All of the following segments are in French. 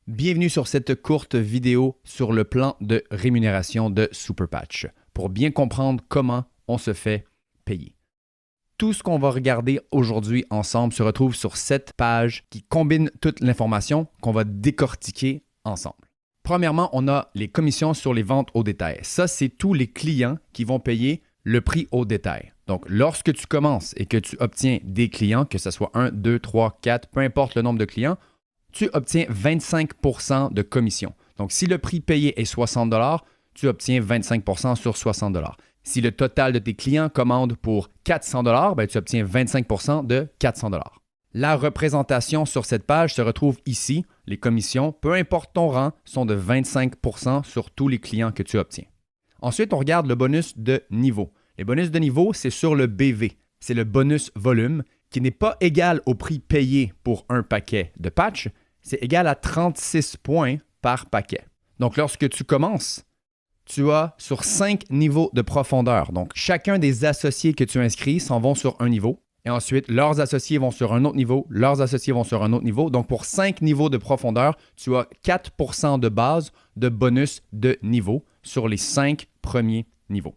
Bienvenue sur cette courte vidéo sur le plan de rémunération de Superpatch pour bien comprendre comment on se fait payer. Tout ce qu'on va regarder aujourd'hui ensemble se retrouve sur cette page qui combine toute l'information qu'on va décortiquer ensemble. Premièrement, on a les commissions sur les ventes au détail. Ça, c'est tous les clients qui vont payer le prix au détail. Donc, lorsque tu commences et que tu obtiens des clients, que ce soit 1, 2, 3, 4, peu importe le nombre de clients, tu obtiens 25 % de commission. Donc, si le prix payé est 60 $, tu obtiens 25 % sur 60 $. Si le total de tes clients commande pour 400 $, ben, tu obtiens 25 % de 400 $. La représentation sur cette page se retrouve ici. Les commissions, peu importe ton rang, sont de 25 % sur tous les clients que tu obtiens. Ensuite, on regarde le bonus de niveau. Les bonus de niveau, c'est sur le BV. C'est le bonus volume qui n'est pas égal au prix payé pour un paquet de patch, c'est égal à 36 points par paquet. Donc, lorsque tu commences, tu as sur 5 niveaux de profondeur. Donc, chacun des associés que tu inscris s'en vont sur un niveau. Et ensuite, leurs associés vont sur un autre niveau, leurs associés vont sur un autre niveau. Donc, pour 5 niveaux de profondeur, tu as 4 % de base de bonus de niveau sur les 5 premiers niveaux.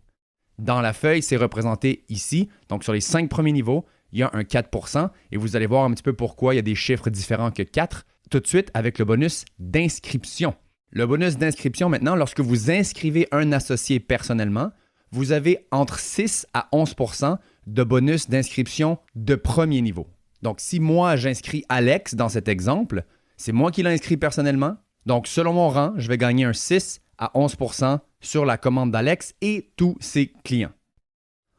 Dans la feuille, c'est représenté ici. Donc, sur les 5 premiers niveaux, il y a un 4 % et vous allez voir un petit peu pourquoi il y a des chiffres différents que 4. Tout de suite avec le bonus d'inscription. Le bonus d'inscription, maintenant, lorsque vous inscrivez un associé personnellement, vous avez entre 6 à 11 % de bonus d'inscription de premier niveau. Donc, si moi, j'inscris Alex dans cet exemple, c'est moi qui l'ai inscrit personnellement. Donc, selon mon rang, je vais gagner un 6 à 11 % sur la commande d'Alex et tous ses clients.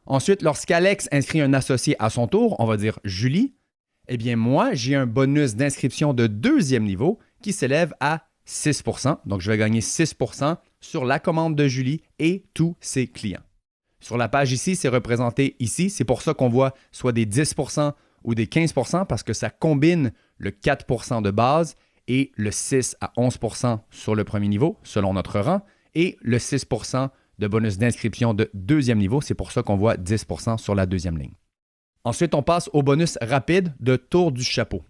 Ensuite, lorsqu'Alex inscrit un associé à son tour, on va dire Julie, eh bien moi, j'ai un bonus d'inscription de deuxième niveau qui s'élève à 6 %. Donc, je vais gagner 6 % sur la commande de Julie et tous ses clients. Sur la page ici, c'est représenté ici. C'est pour ça qu'on voit soit des 10 % ou des 15 % parce que ça combine le 4 % de base et le 6 à 11 % sur le premier niveau, selon notre rang, et le 6 % de bonus d'inscription de deuxième niveau. C'est pour ça qu'on voit 10 % sur la deuxième ligne. Ensuite, on passe au bonus rapide de tour du chapeau.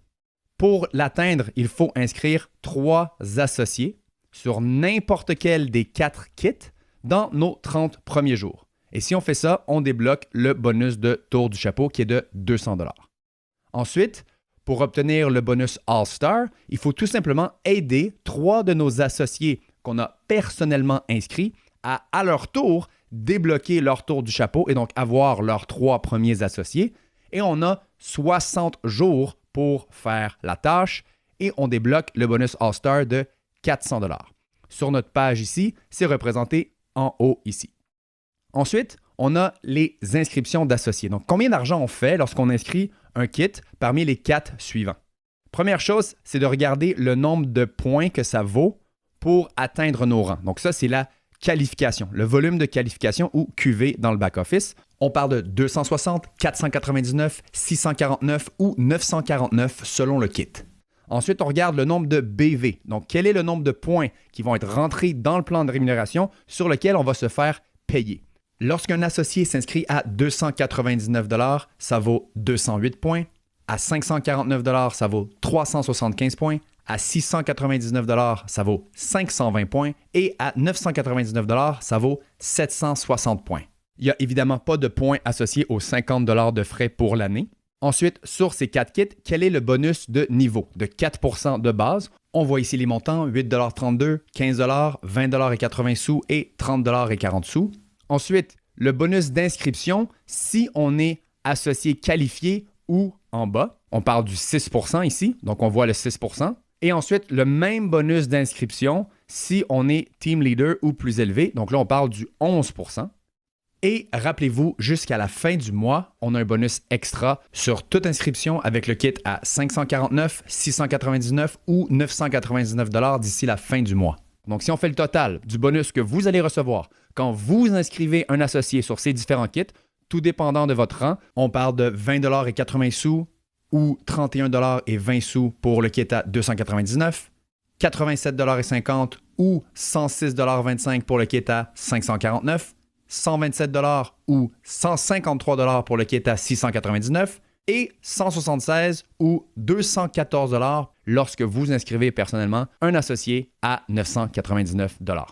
Pour l'atteindre, il faut inscrire 3 associés sur n'importe quel des 4 kits dans nos 30 premiers jours. Et si on fait ça, on débloque le bonus de tour du chapeau qui est de 200 $. Ensuite, pour obtenir le bonus All-Star, il faut tout simplement aider 3 de nos associés qu'on a personnellement inscrits à leur tour, débloquer leur tour du chapeau et donc avoir leurs 3 premiers associés. Et on a 60 jours pour faire la tâche et on débloque le bonus All-Star de 400 $. Sur notre page ici, c'est représenté en haut ici. Ensuite, on a les inscriptions d'associés. Donc, combien d'argent on fait lorsqu'on inscrit un kit parmi les 4 suivants? Première chose, c'est de regarder le nombre de points que ça vaut pour atteindre nos rangs. Donc, ça, c'est la qualification, le volume de qualification ou QV dans le back-office. On parle de 260, 499, 649 ou 949 selon le kit. Ensuite, on regarde le nombre de BV. Donc, quel est le nombre de points qui vont être rentrés dans le plan de rémunération sur lequel on va se faire payer. Lorsqu'un associé s'inscrit à 299 $, ça vaut 208 points. À 549 $, ça vaut 375 points. À 699 $, ça vaut 520 points et à 999 $, ça vaut 760 points. Il n'y a évidemment pas de points associés aux 50 $ de frais pour l'année. Ensuite, sur ces 4 kits, quel est le bonus de niveau de 4 % de base? On voit ici les montants, 8,32 $, 15 $, 20,80 € et 30,40 $. Ensuite, le bonus d'inscription, si on est associé qualifié ou en bas, on parle du 6 % ici, donc on voit le 6 %. Et ensuite, le même bonus d'inscription si on est team leader ou plus élevé. Donc là, on parle du 11 %. Et rappelez-vous, jusqu'à la fin du mois, on a un bonus extra sur toute inscription avec le kit à 549, 699 ou 999 $ d'ici la fin du mois. Donc, si on fait le total du bonus que vous allez recevoir quand vous inscrivez un associé sur ces différents kits, tout dépendant de votre rang, on parle de 20,80 € ou 31,20 € pour le kit à 299, 87,50 $ ou 106,25 $ pour le kit à 549, 127 $ ou 153 $ pour le kit à 699 et 176 ou 214 $ lorsque vous inscrivez personnellement un associé à 999 $.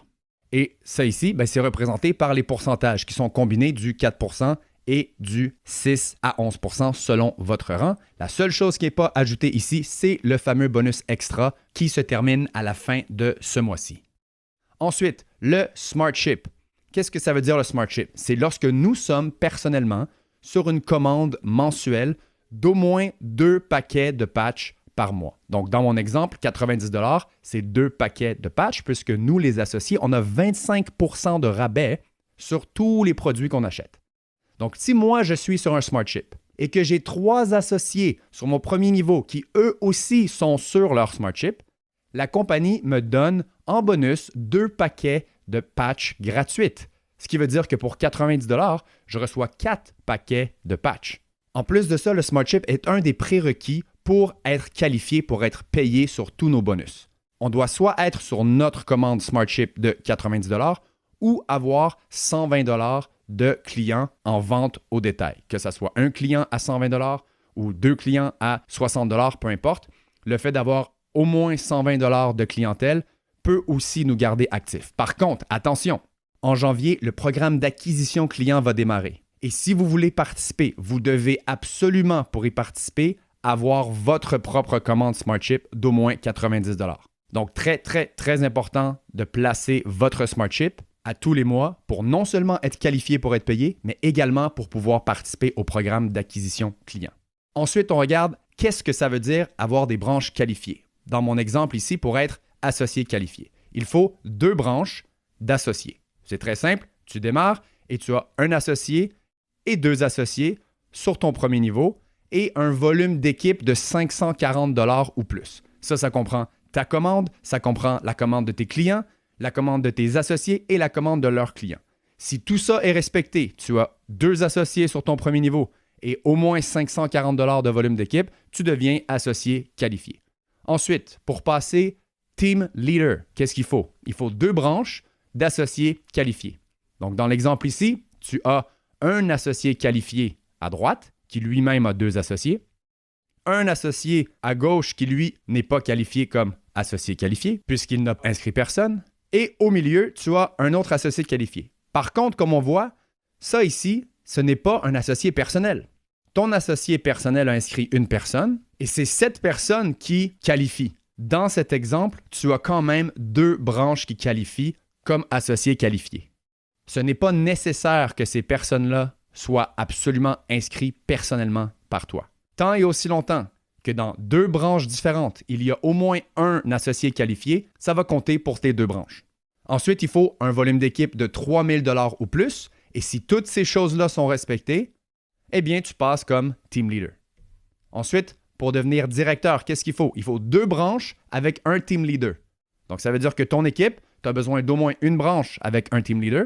Et ça ici, c'est représenté par les pourcentages qui sont combinés du 4 % et du 6 à 11 % selon votre rang. La seule chose qui n'est pas ajoutée ici, c'est le fameux bonus extra qui se termine à la fin de ce mois-ci. Ensuite, le Smart Ship. Qu'est-ce que ça veut dire le Smart Ship? C'est lorsque nous sommes personnellement sur une commande mensuelle d'au moins 2 paquets de patchs par mois. Donc, dans mon exemple, 90 $, c'est 2 paquets de patchs puisque nous, les associés, on a 25 % de rabais sur tous les produits qu'on achète. Donc, si moi, je suis sur un Smart Ship et que j'ai 3 associés sur mon premier niveau qui, eux aussi, sont sur leur Smart Ship, la compagnie me donne en bonus 2 paquets de patchs gratuites. Ce qui veut dire que pour 90 $, je reçois 4 paquets de patchs. En plus de ça, le Smart Ship est un des prérequis pour être qualifié, pour être payé sur tous nos bonus. On doit soit être sur notre commande Smart Ship de 90 $ ou avoir 120 $ de clients en vente au détail. Que ce soit un client à 120 $ ou 2 clients à 60 $, peu importe, le fait d'avoir au moins 120 $ de clientèle peut aussi nous garder actifs. Par contre, attention, en janvier, le programme d'acquisition client va démarrer. Et si vous voulez participer, vous devez absolument, pour y participer, avoir votre propre commande Smart Ship d'au moins 90 $. Donc, très, très, très important de placer votre Smart Ship à tous les mois pour non seulement être qualifié pour être payé, mais également pour pouvoir participer au programme d'acquisition client. Ensuite, on regarde qu'est-ce que ça veut dire avoir des branches qualifiées. Dans mon exemple ici, pour être associé qualifié, il faut 2 branches d'associés. C'est très simple, tu démarres et tu as un associé et 2 associés sur ton premier niveau et un volume d'équipe de 540 $ ou plus. Ça comprend ta commande, ça comprend la commande de tes clients, la commande de tes associés et la commande de leurs clients. Si tout ça est respecté, tu as 2 associés sur ton premier niveau et au moins 540 $ de volume d'équipe, tu deviens associé qualifié. Ensuite, pour passer Team Leader, qu'est-ce qu'il faut? Il faut 2 branches d'associés qualifiés. Donc, dans l'exemple ici, tu as un associé qualifié à droite qui lui-même a 2 associés, un associé à gauche qui, lui, n'est pas qualifié comme associé qualifié puisqu'il n'a inscrit personne, et au milieu, tu as un autre associé qualifié. Par contre, comme on voit, ça ici, ce n'est pas un associé personnel. Ton associé personnel a inscrit une personne et c'est cette personne qui qualifie. Dans cet exemple, tu as quand même 2 branches qui qualifient comme associés qualifiés. Ce n'est pas nécessaire que ces personnes-là soient absolument inscrites personnellement par toi. Tant et aussi longtemps que dans 2 branches différentes, il y a au moins un associé qualifié, ça va compter pour tes 2 branches. Ensuite, il faut un volume d'équipe de 3 000 $ ou plus, et si toutes ces choses-là sont respectées, eh bien, tu passes comme team leader. Ensuite, pour devenir directeur, qu'est-ce qu'il faut? Il faut 2 branches avec un team leader. Donc, ça veut dire que ton équipe, tu as besoin d'au moins une branche avec un team leader.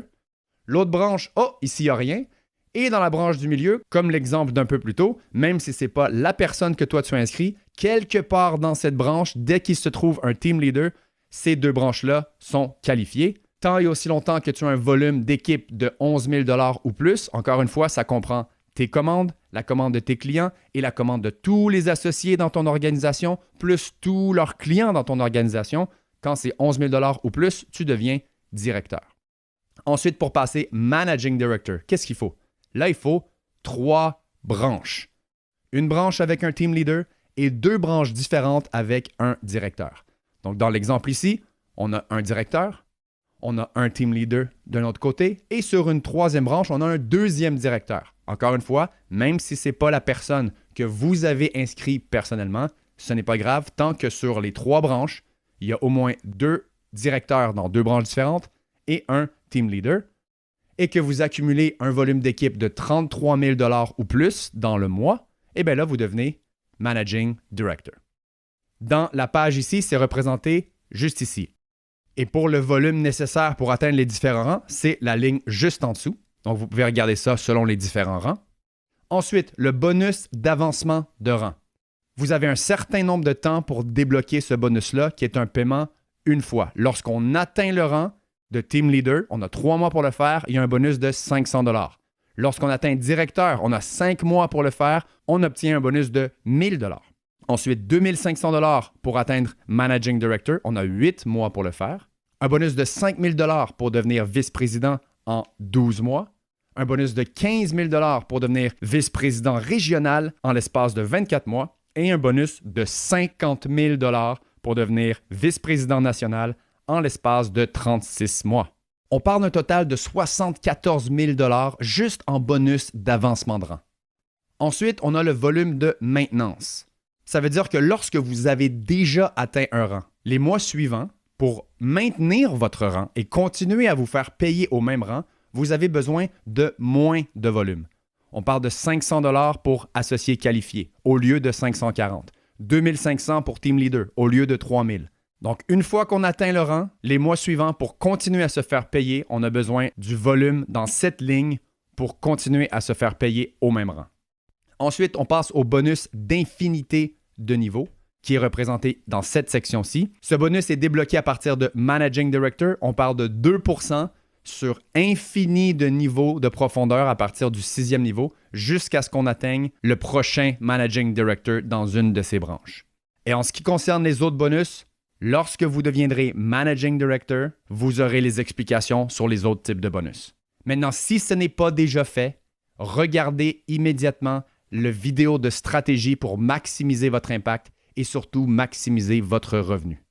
L'autre branche, ici, il n'y a rien. Et dans la branche du milieu, comme l'exemple d'un peu plus tôt, même si ce n'est pas la personne que toi tu as inscrit, quelque part dans cette branche, dès qu'il se trouve un team leader, ces 2 branches-là sont qualifiées. Tant et aussi longtemps que tu as un volume d'équipe de 11 000 $ ou plus, encore une fois, ça comprend tes commandes, la commande de tes clients et la commande de tous les associés dans ton organisation, plus tous leurs clients dans ton organisation. Quand c'est 11 000 $ ou plus, tu deviens directeur. Ensuite, pour passer Managing Director, qu'est-ce qu'il faut? Là, il faut 3 branches. Une branche avec un team leader et 2 branches différentes avec un directeur. Donc, dans l'exemple ici, on a un directeur, on a un team leader de l'autre côté et sur une 3e branche, on a un 2e directeur. Encore une fois, même si ce n'est pas la personne que vous avez inscrit personnellement, ce n'est pas grave tant que sur les 3 branches, il y a au moins 2 directeurs dans 2 branches différentes et un team leader et que vous accumulez un volume d'équipe de 33 000 $ ou plus dans le mois, eh bien là, vous devenez Managing Director. Dans la page ici, c'est représenté juste ici. Et pour le volume nécessaire pour atteindre les différents rangs, c'est la ligne juste en dessous. Donc, vous pouvez regarder ça selon les différents rangs. Ensuite, le bonus d'avancement de rang. Vous avez un certain nombre de temps pour débloquer ce bonus-là, qui est un paiement une fois. Lorsqu'on atteint le rang de Team Leader, on a 3 mois pour le faire, il y a un bonus de 500 $. Lorsqu'on atteint directeur, on a 5 mois pour le faire, on obtient un bonus de 1000 $. Ensuite, 2500 $ pour atteindre Managing Director, on a 8 mois pour le faire. Un bonus de 5000 $ pour devenir vice-président en 12 mois. Un bonus de 15 000 $ pour devenir vice-président régional en l'espace de 24 mois. Et un bonus de 50 000 $ pour devenir vice-président national en l'espace de 36 mois. On parle d'un total de 74 000 $ juste en bonus d'avancement de rang. Ensuite, on a le volume de maintenance. Ça veut dire que lorsque vous avez déjà atteint un rang, les mois suivants, pour maintenir votre rang et continuer à vous faire payer au même rang, vous avez besoin de moins de volume. On parle de 500 $ pour associé qualifié au lieu de 540. 2500 pour team leader au lieu de 3000. Donc, une fois qu'on atteint le rang, les mois suivants, pour continuer à se faire payer, on a besoin du volume dans cette ligne pour continuer à se faire payer au même rang. Ensuite, on passe au bonus d'infinité de niveau, qui est représenté dans cette section-ci. Ce bonus est débloqué à partir de Managing Director. On parle de 2% sur infini de niveau de profondeur à partir du 6e niveau jusqu'à ce qu'on atteigne le prochain Managing Director dans une de ces branches. Et en ce qui concerne les autres bonus, lorsque vous deviendrez Managing Director, vous aurez les explications sur les autres types de bonus. Maintenant, si ce n'est pas déjà fait, regardez immédiatement le vidéo de stratégie pour maximiser votre impact et surtout maximiser votre revenu.